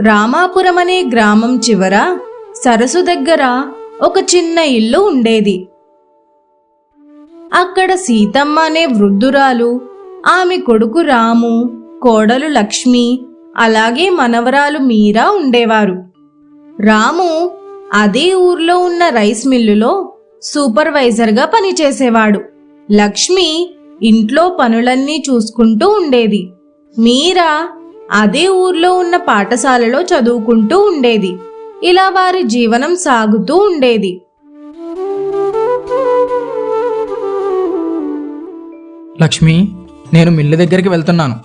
రామాపురం అనే గ్రామం చివర సరస్సు దగ్గర ఒక చిన్న ఇల్లు ఉండేది. అక్కడ సీతమ్మ అనే వృద్ధురాలు, ఆమె కొడుకు రాము, కోడలు లక్ష్మి, అలాగే మనవరాలు మీరా ఉండేవారు. రాము అదే ఊర్లో ఉన్న రైస్ మిల్లులో సూపర్వైజర్గా పనిచేసేవాడు. లక్ష్మి ఇంట్లో పనులన్నీ చూసుకుంటూ ఉండేది. మీరా అదే ఊర్లో ఉన్న పాఠశాలలో చదువుకుంటూ ఉండేది. ఇలా వారి జీవనం సాగుతూ ఉండేది. లక్ష్మి, నేను మిల్లు దగ్గరికి వెళ్తున్నాను.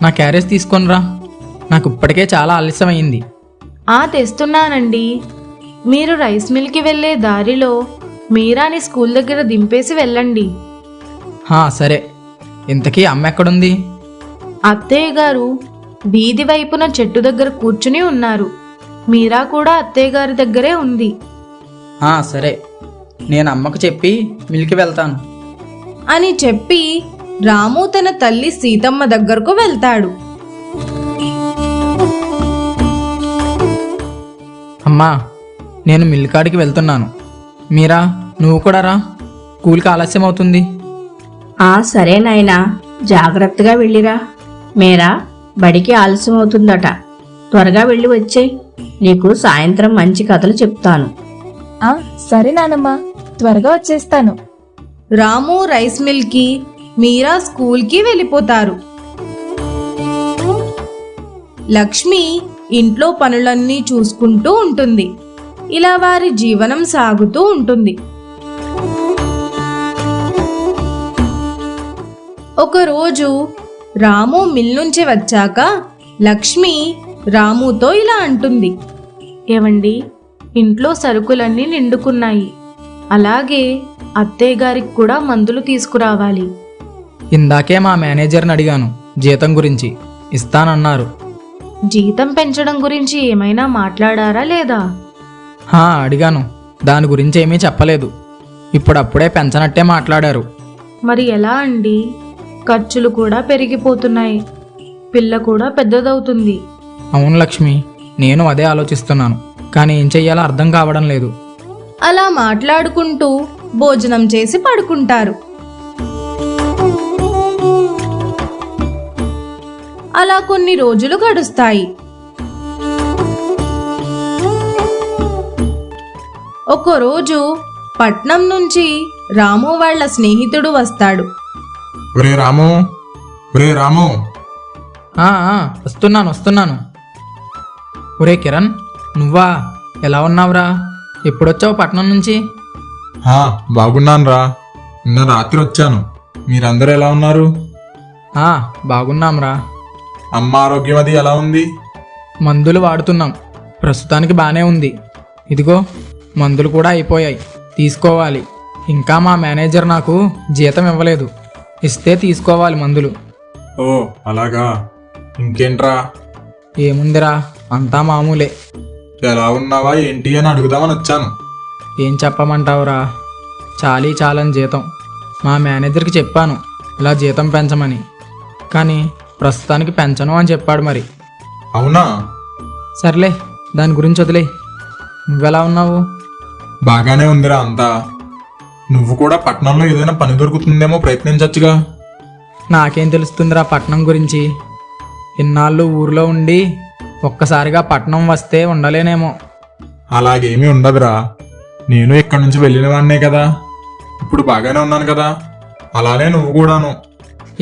నా క్యారేజ్ తీసుకొనిరా. నాకు ఇప్పటికే చాలా ఆలస్యమైంది. తెస్తున్నానండి. మీరు రైస్ మిల్కి వెళ్ళే దారిలో మీరాని స్కూల్ దగ్గర దింపేసి వెళ్ళండి. సరే. ఇంతకీ అమ్మ ఎక్కడుంది? అత్తయ్య గారు వీధి వైపున చెట్టు దగ్గర కూర్చుని ఉన్నారు. మీరా కూడా అత్తయ్య గారి దగ్గరే ఉంది. సరే, నేను అమ్మకు చెప్పి మిల్కి వెళ్తాను అని చెప్పి రాము తన తల్లి సీతమ్మ దగ్గరకు వెళ్తాడు. అమ్మా, నేను మిల్ కాడికి వెళ్తున్నాను. మీరా, నువ్వు కూడా రా. స్కూల్కి ఆలస్యం అవుతుంది. సరే నాయనా, జాగ్రత్తగా వెళ్ళిరా. మీరా, బడికి ఆలస్యం అవుతుందట. త్వరగా వెళ్ళి వచ్చేయ్. నీకు సాయంత్రం మంచి కథలు చెప్తాను. సరే నానమ్మ, త్వరగా వచ్చేస్తాను. రాము రైస్ మిల్కి, మీరా స్కూల్కి వెళ్ళిపోతారు. లక్ష్మి ఇంట్లో పనులన్నీ చూసుకుంటూ ఉంటుంది. ఇలా వారి జీవనం సాగుతూ ఉంటుంది. ఒకరోజు రాము మిల్ నుంచి వచ్చాక లక్ష్మి రాముతో ఇలా అంటుంది. ఏవండి, ఇంట్లో సరుకులన్నీ నిండుకున్నాయి. అలాగే అత్తయ్య గారికి కూడా మందులు తీసుకురావాలి. ఇందాకే మా మేనేజర్ని అడిగాను జీతం గురించి. ఇస్తానన్నారు. జీతం పెంచడం గురించి ఏమైనా మాట్లాడారా లేదా? అడిగాను. దాని గురించి ఏమీ చెప్పలేదు. ఇప్పుడప్పుడే పెంచనట్టే మాట్లాడారు. మరి ఎలా అండి? ఖర్చులు కూడా పెరిగిపోతున్నాయి. పిల్ల కూడా పెద్దదవుతుంది. అవును లక్ష్మి, నేను అదే ఆలోచిస్తున్నాను. కానీ ఏం చెయ్యాలో అర్థం కావడం లేదు. అలా మాట్లాడుకుంటూ భోజనం చేసి పడుకుంటారు. అలా కొన్ని రోజులు గడుస్తాయి. ఒకరోజు పట్నం నుంచి రాము వాళ్ళ స్నేహితుడు వస్తాడు. ఒరే రాము, ఒరే రాము. వస్తున్నాను. ఒరే కిరణ్, నువ్వా? ఎలా ఉన్నావురా? ఎప్పుడొచ్చావు పట్నం నుంచి? బాగున్నాను రా. నిన్న రాత్రి వచ్చాను. మీరందరూ ఎలా ఉన్నారు? బాగున్నాంరా. అమ్మ ఆరోగ్యం అది ఎలా ఉంది? మందులు వాడుతున్నాం. ప్రస్తుతానికి బానే ఉంది. ఇదిగో మందులు కూడా అయిపోయాయి, తీసుకోవాలి. ఇంకా మా మేనేజర్ నాకు జీతం ఇవ్వలేదు. ఇస్తే తీసుకోవాలి మందులు. ఓ అలాగా. ఇంకేంట్రా? ఏముందిరా, అంతా మామూలే. ఎలా ఉన్నావా ఏంటి అని అడుగుదామని వచ్చాను. ఏం చెప్పమంటావురా, చాలని జీతం. మా మేనేజర్కి చెప్పాను ఇలా జీతం పెంచమని, కానీ ప్రస్తుతానికి పెంచను అని చెప్పాడు. మరి అవునా? సర్లే, దాని గురించి వదిలే. నువ్వెలా ఉన్నావు? బాగానే ఉందిరా అంతా. నువ్వు కూడా పట్నంలో ఏదైనా పని దొరుకుతుందేమో ప్రయత్నించచ్చుగా. నాకేం తెలుస్తుందిరా పట్నం గురించి. ఇన్నాళ్ళు ఊర్లో ఉండి ఒక్కసారిగా పట్నం వస్తే ఉండలేనేమో. అలాగేమీ ఉండదురా. నేను ఇక్కడి నుంచి వెళ్ళిన వాడినే కదా. ఇప్పుడు బాగానే ఉన్నాను కదా. అలానే నువ్వు కూడాను.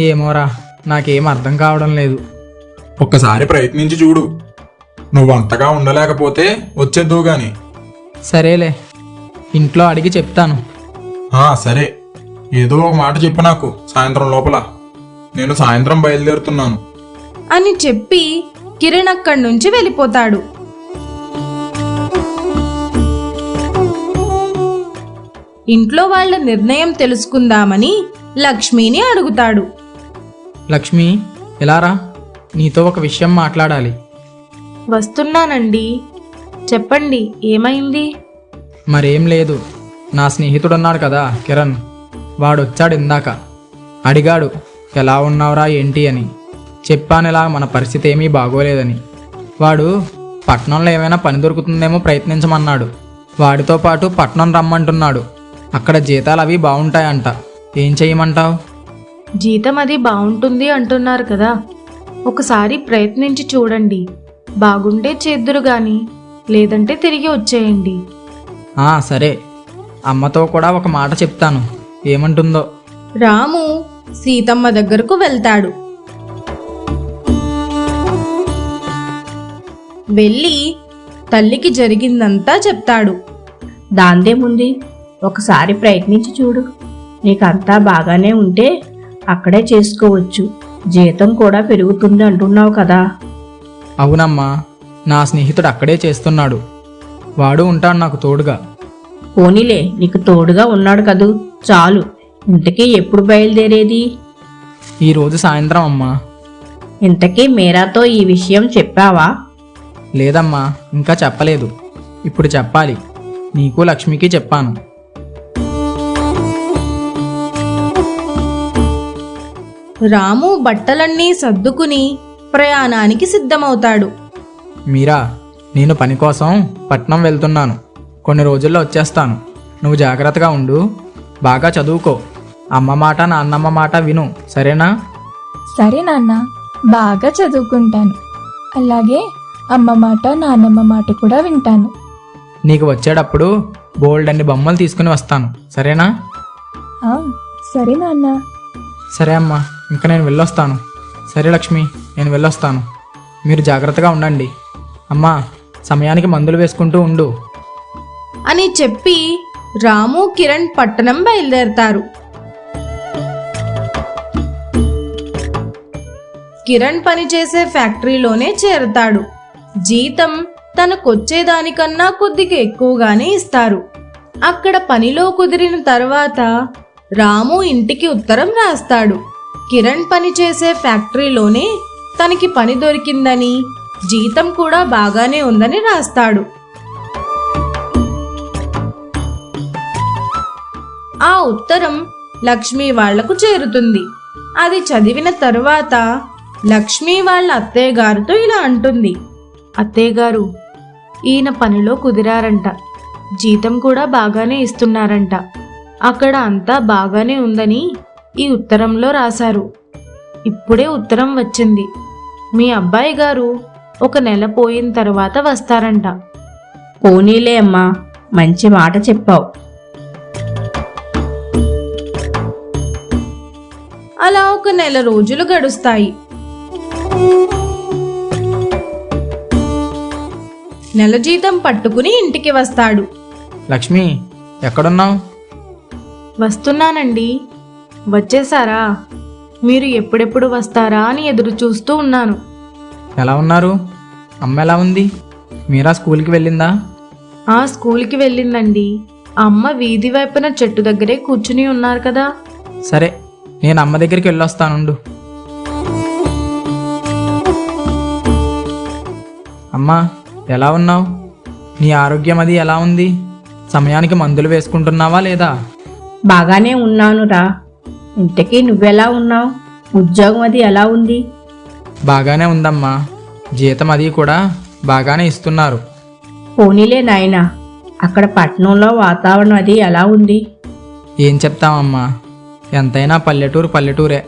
ఏమోరా, నాకేం అర్థం కావడం లేదు. ఒక్కసారి ప్రయత్నించి చూడు. నువ్వు అంతగా ఉండలేకపోతే వచ్చేద్దు గాని. సరేలే, ఇంట్లో అడిగి చెప్తాను. సరే, ఏదో ఒక మాట చెప్పు నాకు సాయంత్రం లోపల. నేను సాయంత్రం బయలుదేరుతున్నాను అని చెప్పి కిరణ్ అక్కడి నుంచి వెళ్ళిపోతాడు. ఇంట్లో వాళ్ళ నిర్ణయం తెలుసుకుందామని లక్ష్మిని అడుగుతాడు. లక్ష్మి, ఎలారా? నీతో ఒక విషయం మాట్లాడాలి. వస్తున్నానండి, చెప్పండి, ఏమైంది? మరేం లేదు. నా స్నేహితుడున్నాడు కదా కిరణ్, వాడొచ్చాడు ఇందాక. అడిగాడు ఎలా ఉన్నావురా ఏంటి అని. చెప్పాను ఇలా మన పరిస్థితి ఏమీ బాగోలేదని. వాడు పట్నంలో ఏమైనా పని దొరుకుతుందేమో ప్రయత్నించమన్నాడు. వాడితో పాటు పట్నం రమ్మంటున్నాడు. అక్కడ జీతాలు అవి బాగుంటాయంట. ఏం చెయ్యమంటావు? జీతం అది బాగుంటుంది అంటున్నారు కదా, ఒకసారి ప్రయత్నించి చూడండి. బాగుంటే చేద్దురు గాని, లేదంటే తిరిగి వచ్చేయండి. సరే, అమ్మతో కూడా ఒక మాట చెప్తాను, ఏమంటుందో. రాము సీతమ్మ దగ్గరకు వెళ్తాడు. వెళ్ళి తల్లికి జరిగిందంతా చెప్తాడు. దాందేముంది, ఒకసారి ప్రయత్నించి చూడు. నీకంతా బాగానే ఉంటే అక్కడే చేసుకోవచ్చు. జీతం కూడా పెరుగుతుంది అంటున్నావు కదా. అవునమ్మా, నా స్నేహితుడు అక్కడే చేస్తున్నాడు. వాడు ఉంటాడు నాకు తోడుగా. పోనీలే, నీకు తోడుగా ఉన్నాడు కదూ, చాలు. ఇంతకీ ఎప్పుడు బయలుదేరేది? ఈరోజు సాయంత్రం అమ్మా. ఇంతకీ మీరాతో ఈ విషయం చెప్పావా? లేదమ్మా, ఇంకా చెప్పలేదు. ఇప్పుడు చెప్పాలి. నీకు లక్ష్మికి చెప్పాను. రాము బట్టలన్నీ సర్దుకుని ప్రయాణానికి సిద్ధమవుతాడు. మీరా, నేను పని కోసం పట్నం వెళ్తున్నాను. కొన్ని రోజుల్లో వచ్చేస్తాను. నువ్వు జాగ్రత్తగా ఉండు, బాగా చదువుకో. అమ్మ మాట నాన్నమ్మ మాట విను, సరేనా? సరే నాన్న, బాగా చదువుకుంటాను. అలాగే అమ్మ మాట నాన్నమ్మ మాట కూడా వింటాను. నీకు వచ్చేటప్పుడు బోల్డ్ అన్ని బొమ్మలు తీసుకుని వస్తాను, సరేనా? ఆ, సరే నాన్న. సరే అమ్మా, ఇంకా నేను వెళ్ళొస్తాను. సరే లక్ష్మి, నేను వెళ్ళొస్తాను. మీరు జాగ్రత్తగా ఉండండి. అమ్మా, సమయానికి మందులు వేసుకుంటూ ఉండు అని చెప్పి రాము కిరణ్ పట్టణం బయలుదేరతారు. కిరణ్ పనిచేసే ఫ్యాక్టరీలోనే చేరతాడు. జీతం తనకొచ్చేదానికన్నా కొద్దిగా ఎక్కువగానే ఇస్తారు. అక్కడ పనిలో కుదిరిన తర్వాత రాము ఇంటికి ఉత్తరం రాస్తాడు. కిరణ్ పనిచేసే ఫ్యాక్టరీలోనే తనకి పని దొరికిందని, జీతం కూడా బాగానే ఉందని రాస్తాడు. ఆ ఉత్తరం లక్ష్మి వాళ్లకు చేరుతుంది. అది చదివిన తరువాత లక్ష్మి వాళ్ళ అత్తయ్య గారితో ఇలా అంటుంది. అత్తయ్య గారు, ఈయన పనిలో కుదిరారంట. జీతం కూడా బాగానే ఇస్తున్నారంట. అక్కడ అంతా బాగానే ఉందని ఈ ఉత్తరంలో రాశారు. ఇప్పుడే ఉత్తరం వచ్చింది. మీ అబ్బాయి గారు 1 నెల పోయిన తర్వాత వస్తారంట. పోనీలే అమ్మా, మంచి మాట చెప్పావు. అలా 1 నెల రోజులు గడుస్తాయి. నెల జీతం పట్టుకుని ఇంటికి వస్తాడు. లక్ష్మి, ఎక్కడున్నావు? వస్తున్నానండి. వచ్చేసారా? మీరు ఎప్పుడెప్పుడు వస్తారా అని ఎదురు చూస్తూ ఉన్నాను. ఎలా ఉన్నారు? అమ్మ ఎలా ఉంది? మీరా స్కూల్కి వెళ్ళిందా? స్కూల్కి వెళ్ళిందండి. అమ్మ వీధి వైపున చెట్టు దగ్గరే కూర్చుని ఉన్నారు కదా. సరే, నేను అమ్మ దగ్గరికి వెళ్ళొస్తానుండు. అమ్మా, ఎలా ఉన్నావు? నీ ఆరోగ్యం అది ఎలా ఉంది? సమయానికి మందులు వేసుకుంటున్నావా లేదా? బాగానే ఉన్నానురా. ఇంతకీ నువ్వెలా ఉన్నావు? ఉద్యోగం అది ఎలా ఉంది? బాగానే ఉందమ్మా. జీతం అది కూడా బాగానే ఇస్తున్నారు. పోనీలే నాయనా. అక్కడ పట్టణంలో వాతావరణం అది ఎలా ఉంది? ఏం చెప్తామమ్మా, ఎంతైనా పల్లెటూరు పల్లెటూరే.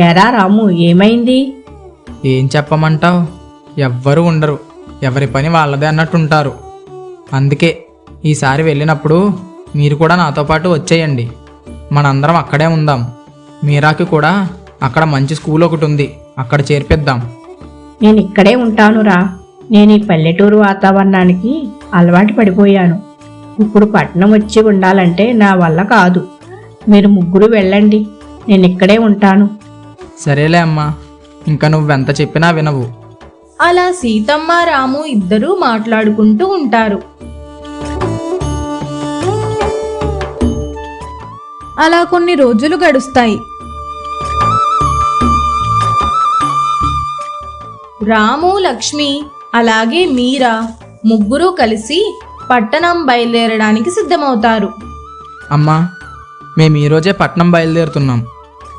ఏరా రాము, ఏమైంది? ఏం చెప్పమంటావు? ఎవ్వరూ ఉండరు. ఎవరి పని వాళ్ళదే అన్నట్టుంటారు. అందుకే ఈసారి వెళ్ళినప్పుడు మీరు కూడా నాతో పాటు వచ్చేయండి. మనందరం అక్కడే ఉందాం. మీరాకి కూడా అక్కడ మంచి స్కూల్ ఒకటి ఉంది, అక్కడ చేర్పిద్దాం. నేను ఇక్కడే ఉంటానురా. నేను ఈ పల్లెటూరు వాతావరణానికి అలవాటు పడిపోయాను. ఇప్పుడు పట్నం వచ్చి ఉండాలంటే నా వల్ల కాదు. మీరు ముగ్గురు వెళ్ళండి, నేను ఇక్కడే ఉంటాను. సరేలే అమ్మా, ఇంకా నువ్వెంత చెప్పినా వినవు. అలా సీతమ్మ రాము ఇద్దరూ మాట్లాడుకుంటూ ఉంటారు. అలా కొన్ని రోజులు గడుస్తాయి. రాము, లక్ష్మి అలాగే మీరా ముగ్గురు కలిసి పట్టణం బయలుదేరడానికి సిద్ధమవుతారు. అమ్మా, మేము ఈరోజే పట్నం బయలుదేరుతున్నాం.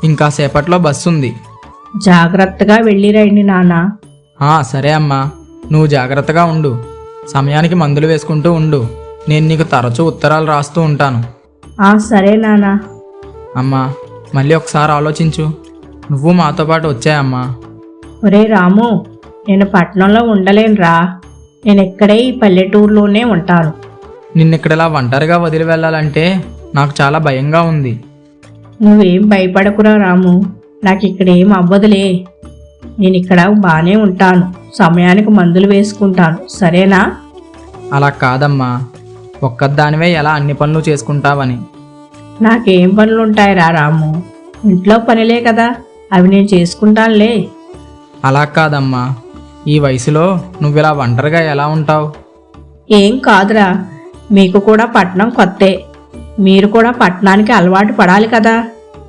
ఇంకా సేపట్లో బస్సు ఉంది. జాగ్రత్తగా వెళ్ళిరండి నాన్న. సరే అమ్మా, నువ్వు జాగ్రత్తగా ఉండు. సమయానికి మందులు వేసుకుంటూ ఉండు. నేను నీకు తరచూ ఉత్తరాలు రాస్తూ ఉంటాను. సరే నానా. అమ్మా, మళ్ళీ ఒకసారి ఆలోచించు. నువ్వు మాతో పాటు వచ్చాయమ్మా. ఒరే రాము, నేను పట్నంలో ఉండలేనురా. నేను ఇక్కడే ఈ పల్లెటూరులోనే ఉంటాను. నిన్నిక్కడిలా ఒంటరిగా వదిలి వెళ్ళాలంటే నాకు చాలా భయంగా ఉంది. నువ్వేం భయపడకురా రాము, నాకు ఇక్కడ ఏం అవ్వదులే. నేను ఇక్కడ బాగానే ఉంటాను, సమయానికి మందులు వేసుకుంటాను, సరేనా? అలా కాదమ్మా, ఒక్కదానివే ఎలా అన్ని పనులు చేసుకుంటావని. నాకేం పనులుంటాయిరా రాము, ఇంట్లో పనిలే కదా, అవి నేను చేసుకుంటానులే. అలా కాదమ్మా, ఈ వయసులో నువ్విలా ఒంటరిగా ఎలా ఉంటావు? ఏం కాదురా, మీకు కూడా పట్నం కొత్తే. మీరు కూడా పట్నానికి అలవాటు పడాలి కదా.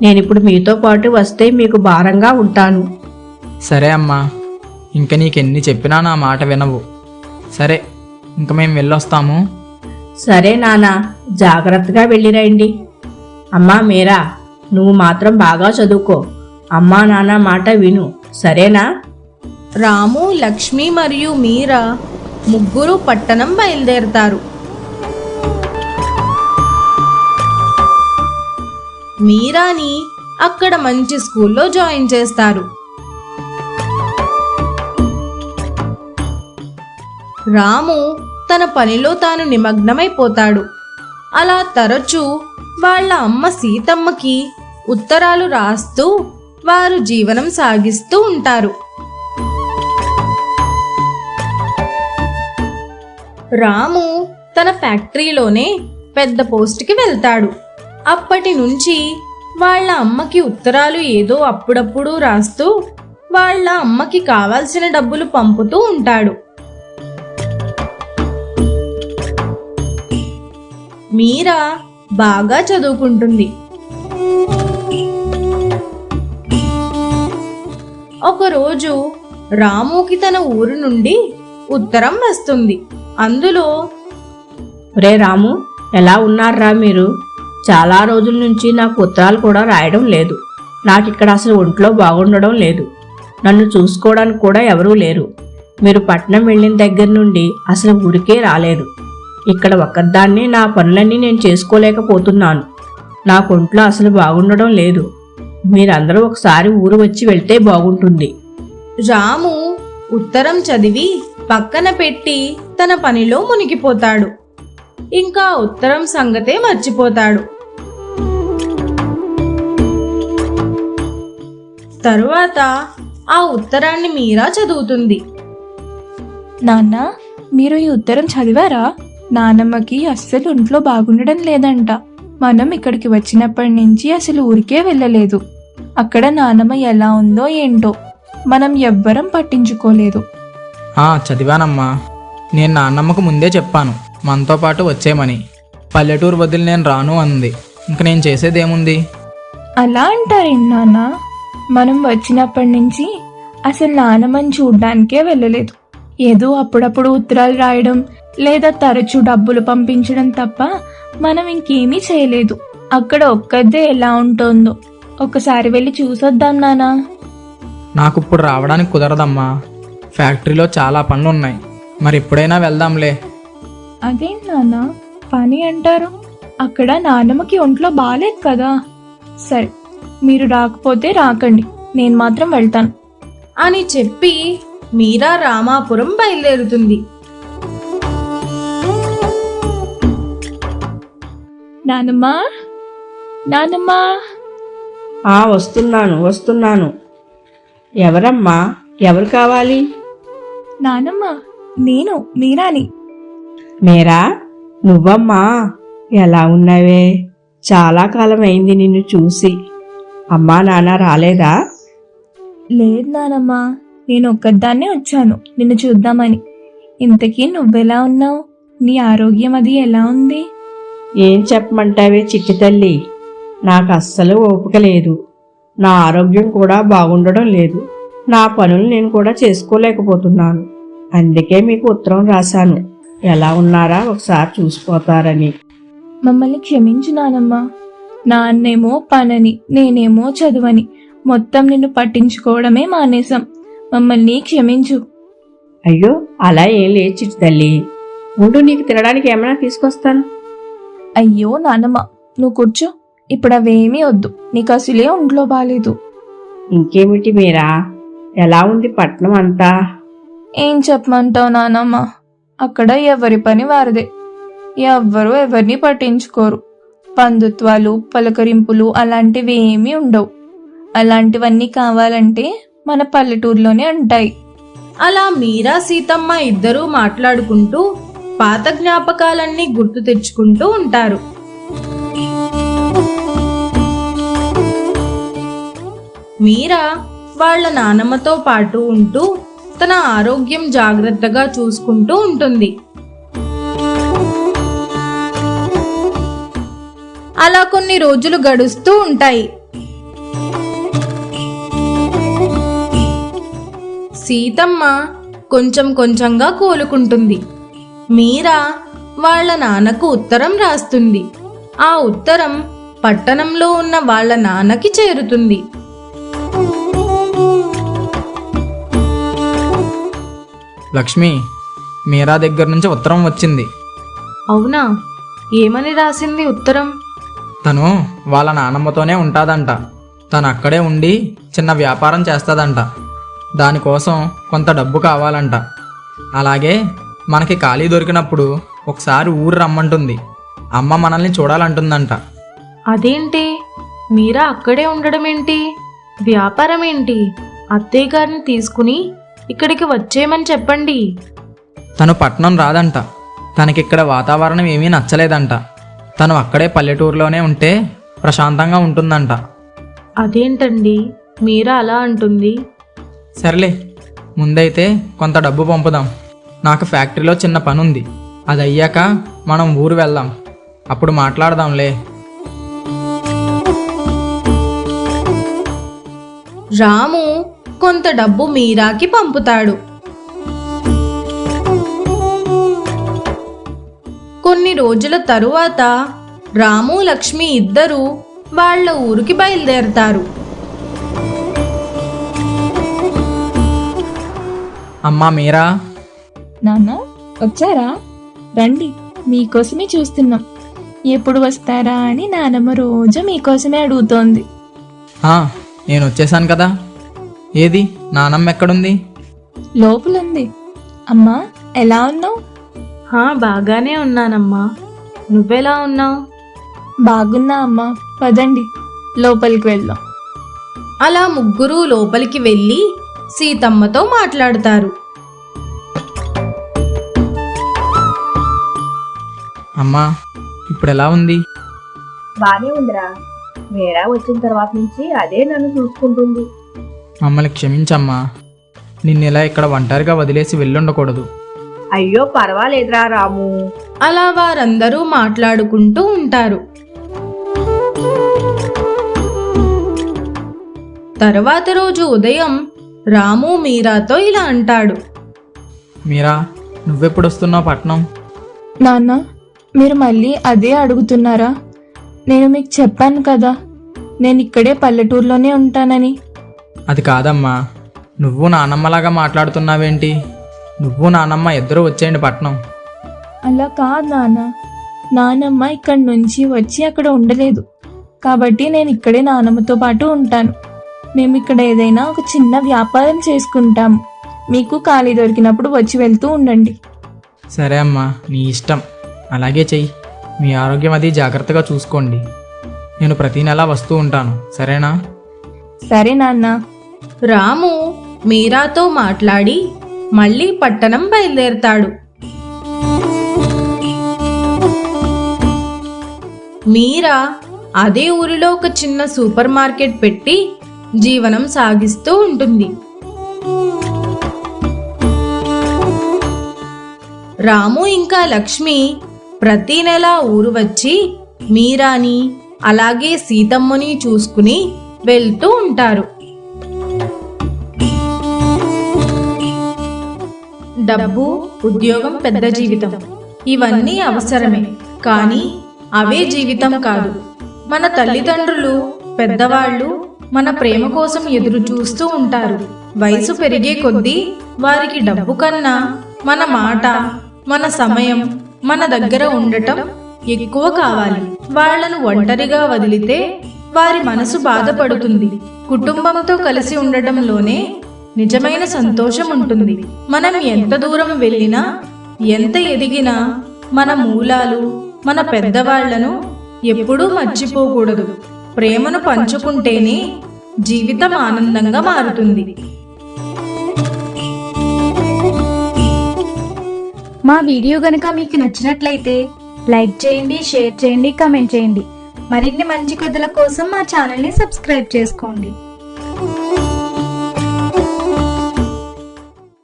నేనిప్పుడు మీతో పాటు వస్తే మీకు భారంగా ఉంటాను. సరే అమ్మా, ఇంక నీకెన్ని చెప్పినా నా మాట వినవు. సరే, ఇంక మేము వెళ్ళొస్తాము. సరే నానా, జాగ్రత్తగా వెళ్ళిరండి. అమ్మా మీరా, నువ్వు మాత్రం బాగా చదువుకో. అమ్మా నాన్న మాట విను, సరేనా? రాము, లక్ష్మి మరియు మీరా ముగ్గురు పట్టణం బయలుదేరతారు. మీరాని అక్కడ మంచి స్కూల్లో జాయిన్ చేస్తారు. రాము తన పనిలో తాను నిమగ్నమైపోతాడు. అలా తరచూ వాళ్ళ అమ్మ సీతమ్మకి ఉత్తరాలు రాస్తూ వారు జీవనం సాగిస్తూ ఉంటారు. రాము తన ఫ్యాక్టరీలోనే పెద్ద పోస్ట్కి వెళ్తాడు. అప్పటి నుంచి వాళ్ళ అమ్మకి ఉత్తరాలు ఏదో అప్పుడప్పుడు రాస్తూ వాళ్ళ అమ్మకి కావాల్సిన డబ్బులు పంపుతూ ఉంటాడు. మీరా బాగా చదువుకుంటుంది. ఒకరోజు రాముకి తన ఊరు నుండి ఉత్తరం వస్తుంది. అందులో, రే రాము, ఎలా ఉన్నారా మీరు? చాలా రోజుల నుంచి నాకు ఉత్తరాలు కూడా రాయడం లేదు. నాకు ఇక్కడ అసలు ఒంట్లో బాగుండడం లేదు. నన్ను చూసుకోవడానికి కూడా ఎవరూ లేరు. మీరు పట్నం వెళ్ళిన దగ్గర నుండి అసలు ఊరికే రాలేదు. ఇక్కడ ఒక్కదాన్ని నా పనులన్నీ నేను చేసుకోలేకపోతున్నాను. నాకు ఒంట్లో అసలు బాగుండడం లేదు. మీరందరూ ఒకసారి ఊరు వచ్చి వెళ్తే బాగుంటుంది. రాము ఉత్తరం చదివి పక్కన పెట్టి తన పనిలో మునిగిపోతాడు. ఇంకా ఉత్తరం సంగతే మర్చిపోతాడు. తరువాత ఆ ఉత్తరాన్ని మీరా చదువుతుంది. నాన్న, మీరు ఈ ఉత్తరం చదివారా? నానమ్మకి అస్సలు ఒంట్లో బాగుండడం లేదంట. మనం ఇక్కడికి వచ్చినప్పటి నుంచి అసలు ఊరికే వెళ్ళలేదు. అక్కడ నానమ్మ ఎలా ఉందో ఏంటో మనం ఎవ్వరం పట్టించుకోలేదు. చదివానమ్మా. నేను నాన్నమ్మకు ముందే చెప్పాను మనతో పాటు వచ్చేమని. పల్లెటూరు వదిలి నేను రాను అంది. ఇంక నేను చేసేదేముంది? అలా అంటారేంటి నాన్న? మనం వచ్చినప్పటి నుంచి అసలు నానమ్మని చూడ్డానికే వెళ్ళలేదు. ఏదో అప్పుడప్పుడు ఉత్తరాలు రాయడం లేదా తరచూ డబ్బులు పంపించడం తప్ప మనం ఇంకేమీ చేయలేదు. అక్కడ ఒక్కదే ఎలా ఉంటుందో ఒకసారి వెళ్ళి చూసొద్దాం నానా. నాకు ఇప్పుడు రావడానికి కుదరదమ్మా. ఫ్యాక్టరీలో చాలా పనులు ఉన్నాయి. మరి ఎప్పుడైనా వెళ్దాంలే. అదేంటి నాన్న పని అంటారు? అక్కడ నాన్నమ్మకి ఒంట్లో బాలేదు కదా. సరే, మీరు రాకపోతే రాకండి, నేను మాత్రం వెళ్తాను అని చెప్పి మీరా రామాపురం బయలుదేరుతుంది. నానమ్మా, నానమ్మా. వస్తున్నాను. ఎవరమ్మా? ఎవరు కావాలి? నానమ్మ, నేను మీరాని. మీరా, నువ్వమ్మా? ఎలా ఉన్నావే? చాలా కాలం అయింది నిన్ను చూసి. అమ్మా నాన్న రాలేదా? లేదు నానమ్మ, నేను ఒక్కదాన్నే వచ్చాను నిన్ను చూద్దామని. ఇంతకీ నువ్వెలా ఉన్నావు? నీ ఆరోగ్యం అది ఎలా ఉంది? ఏం చెప్పమంటావే చిట్టి తల్లి, నాకు అస్సలు ఓపిక లేదు. నా ఆరోగ్యం కూడా బాగుండడం లేదు. నా పనులు నేను కూడా చేసుకోలేకపోతున్నాను. అందుకే మీకు ఉత్తరం రాశాను, ఎలా ఉన్నారా ఒకసారి చూసిపోతారని. మమ్మల్ని క్షమించు నానమ్మ. నాన్నేమో పనని, నేనేమో చదువని మొత్తం నిన్ను పట్టించుకోవడమే మానేశాం. మమ్మల్ని క్షమించు. అయ్యో అలా ఏం లేదు చిట్టు తల్లి. ఉండు, నీకు తినడానికి ఏమైనా తీసుకొస్తాను. అయ్యో నానమ్మ, నువ్వు కూర్చో. ఇప్పుడు అవేమీ వద్దు, నీకు అసలే ఒంట్లో బాలేదు. ఇంకేమిటి మీరా, ఎలా ఉంది పట్నం అంతా? ఏం చెప్పమంటావు నానమ్మ, అక్కడ ఎవరి పని వారిదే. ఎవ్వరూ ఎవరిని పట్టించుకోరు. బంధుత్వాలు, పలకరింపులు అలాంటివి ఏమీ ఉండవు. అలాంటివన్నీ కావాలంటే మన పల్లెటూరులోనే ఉంటాయి. అలా మీరా సీతమ్మ ఇద్దరూ మాట్లాడుకుంటూ పాత జ్ఞాపకాలన్నీ గుర్తు తెచ్చుకుంటూ ఉంటారు. మీరా వాళ్ళ నానమ్మతో పాటు ఉంటూ తన ఆరోగ్యం జాగ్రత్తగా చూసుకుంటూ ఉంటుంది. అలా కొన్ని రోజులు గడుస్తూ ఉంటాయి. సీతమ్మ కొంచెం కొంచెంగా కోలుకుంటుంది. మీరా వాళ్ళ నాన్నకు ఉత్తరం రాస్తుంది. ఆ ఉత్తరం పట్టణంలో ఉన్న వాళ్ళ నాన్నకి చేరుతుంది. లక్ష్మి, మీరా దగ్గర నుంచి ఉత్తరం వచ్చింది. అవునా? ఏమని రాసింది ఉత్తరం? తను వాళ్ళ నానమ్మతోనే ఉంటాదంట. తను అక్కడే ఉండి చిన్న వ్యాపారం చేస్తుందంట. దానికోసం కొంత డబ్బు కావాలంట. అలాగే మనకి ఖాళీ దొరికినప్పుడు ఒకసారి ఊరు రమ్మంటుంది. అమ్మ మనల్ని చూడాలంటుందంట. అదేంటి, మీరా అక్కడే ఉండడం ఏంటి? వ్యాపారం ఏంటి? అత్తయ్య గారిని తీసుకుని ఇక్కడికి వచ్చేయమని చెప్పండి. తను పట్నం రాదంట. తనకిక్కడ వాతావరణం ఏమీ నచ్చలేదంట. తను అక్కడే పల్లెటూరులోనే ఉంటే ప్రశాంతంగా ఉంటుందంట. అదేంటండి మీరా అలా అంటుంది? సర్లే, ముందైతే కొంత డబ్బు పంపుదాం. నాకు ఫ్యాక్టరీలో చిన్న పని ఉంది. అది అయ్యాక మనం ఊరు వెళ్దాం. అప్పుడు మాట్లాడదాంలే. రాము కొంత డబ్బు మీరాకి పంపుతాడు. కొన్ని రోజుల తరువాత రాము, లక్ష్మి ఇద్దరూ వాళ్ళ ఊరికి బయలుదేరతారు. అమ్మా మీరా, నాన్న వచ్చారా? రండి, మీకోసమే చూస్తున్నాం. ఎప్పుడు వస్తారా అని నానమ్మ రోజు మీకోసమే అడుగుతోంది. నేను వచ్చేసాను కదా. ఏది నానమ్మ ఎక్కడుంది? లోపలుంది. అమ్మా, ఎలా ఉన్నావు? బాగానే ఉన్నానమ్మా. నువ్వెలా ఉన్నావు? బాగున్నా అమ్మా. పదండి, లోపలికి వెళ్దాం. అలా ముగ్గురు లోపలికి వెళ్ళి సీతమ్మతో మాట్లాడతారు. అమ్మా, ఇప్పుడు ఎలా ఉంది? బానే ఉందిరా. మీరా వచ్చిన తర్వాత నుంచి అదే నన్ను చూసుకుంటుంది. మమ్మల్ని క్షమించమ్మా. నిన్నెలా ఇక్కడ ఒంటరిగా వదిలేసి వెళ్ళుండకూడదు. అయ్యో పర్వాలేదురా రాము. అలా వారందరూ మాట్లాడుకుంటూ ఉంటారు. తర్వాత రోజు ఉదయం రాము మీరాతో ఇలా అంటాడు. మీరా, నువ్వెప్పుడు వస్తున్నావు పట్నం? నాన్న, మీరు మళ్ళీ అదే అడుగుతున్నారా? నేను మీకు చెప్పాను కదా, నేను ఇక్కడే పల్లెటూరులోనే ఉంటానని. అది కాదమ్మా, నువ్వు నానమ్మలాగా మాట్లాడుతున్నావేంటి? నువ్వు నానమ్మ ఇద్దరూ వచ్చేయండి పట్నం. అలా కాదు నాన్న. నానమ్మ ఇక్కడి నుంచి వచ్చి అక్కడ ఉండలేదు, కాబట్టి నేను ఇక్కడే నానమ్మతో పాటు ఉంటాను. మేము ఇక్కడ ఏదైనా ఒక చిన్న వ్యాపారం చేసుకుంటాము. మీకు ఖాళీ దొరికినప్పుడు వచ్చి వెళ్తూ ఉండండి. సరే అమ్మా, నీ ఇష్టం. అలాగే చెయ్యి. మీ ఆరోగ్యం అది జాగ్రత్తగా చూసుకోండి. నేను ప్రతి నెలా వస్తూ ఉంటాను, సరేనా? సరే నాన్న. రాము మీరాతో మాట్లాడి మళ్ళీ పట్టణం బయలుదేరతాడు. మీరా అదే ఊరిలో ఒక చిన్న సూపర్ మార్కెట్ పెట్టి జీవనం సాగిస్తూ ఉంటుంది. రాము ఇంకా లక్ష్మి ప్రతి నెల ఊరు వచ్చి మీరాని అలాగే సీతమ్మని చూసుకుని వెళ్తూ ఉంటారు. డబ్బు, ఉద్యోగం, పెద్ద జీవితం ఇవన్నీ అవసరమే, కానీ అవే జీవితం కాదు. మన తల్లిదండ్రులు, పెద్దవాళ్ళు మన ప్రేమ కోసం ఎదురు చూస్తూ ఉంటారు. వయసు పెరిగే కొద్దీ వారికి డబ్బు కన్నా మన మాట, మన సమయం మన దగ్గర ఉండటం ఎక్కువ కావాలి. వాళ్లను ఒంటరిగా వదిలితే వారి మనసు బాధపడుతుంది. కుటుంబంతో కలిసి ఉండటంలోనే నిజమైన సంతోషం ఉంటుంది. మనం ఎంత దూరం వెళ్ళినా, ఎంత ఎదిగినా మన మూలాలు, మన పెద్దవాళ్లను ఎప్పుడూ మర్చిపోకూడదు. ప్రేమను పంచుకుంటేనే జీవితం ఆనందంగా మారుతుంది. మా వీడియో గనుక మీకు నచ్చినట్లయితే లైక్ చేయండి, షేర్ చేయండి, కామెంట్ చేయండి. మరిన్ని మంచి కథల కోసం మా ఛానల్ని సబ్స్క్రైబ్ చేసుకోండి.